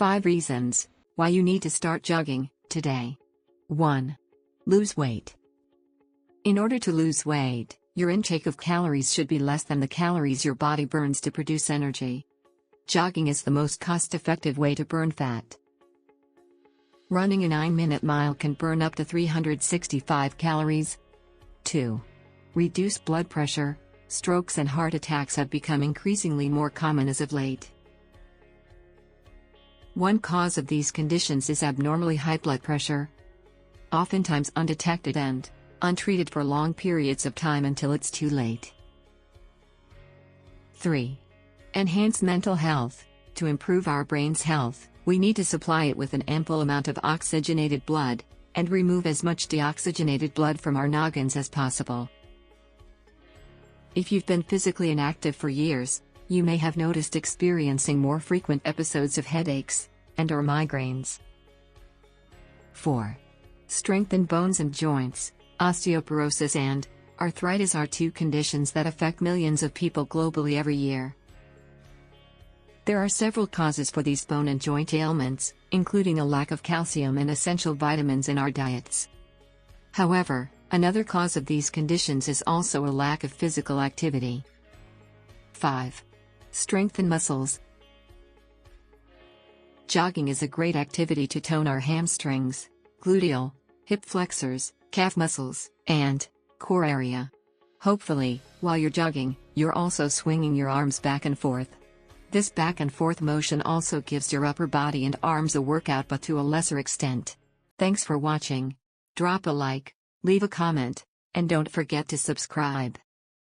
5 reasons why you need to start jogging today. 1. Lose weight. In order to lose weight, your intake of calories should be less than the calories your body burns to produce energy. Jogging is the most cost-effective way to burn fat. Running a 9-minute mile can burn up to 365 calories. 2. Reduce blood pressure. Strokes and heart attacks have become increasingly more common as of late. One cause of these conditions is abnormally high blood pressure, oftentimes undetected and untreated for long periods of time until it's too late. 3. Enhance mental health. To improve our brain's health, we need to supply it with an ample amount of oxygenated blood, and remove as much deoxygenated blood from our noggins as possible. If you've been physically inactive for years, you may have noticed experiencing more frequent episodes of headaches and/or migraines. 4. Strengthen bones and joints. Osteoporosis and arthritis are two conditions that affect millions of people globally every year. There are several causes for these bone and joint ailments, including a lack of calcium and essential vitamins in our diets. However, another cause of these conditions is also a lack of physical activity. 5. Strengthen muscles. Jogging is a great activity to tone our hamstrings, gluteal, hip flexors, calf muscles, and core area. Hopefully, while you're jogging, you're also swinging your arms back and forth. This back and forth motion also gives your upper body and arms a workout, but to a lesser extent. Thanks for watching. Drop a like, leave a comment, and don't forget to subscribe.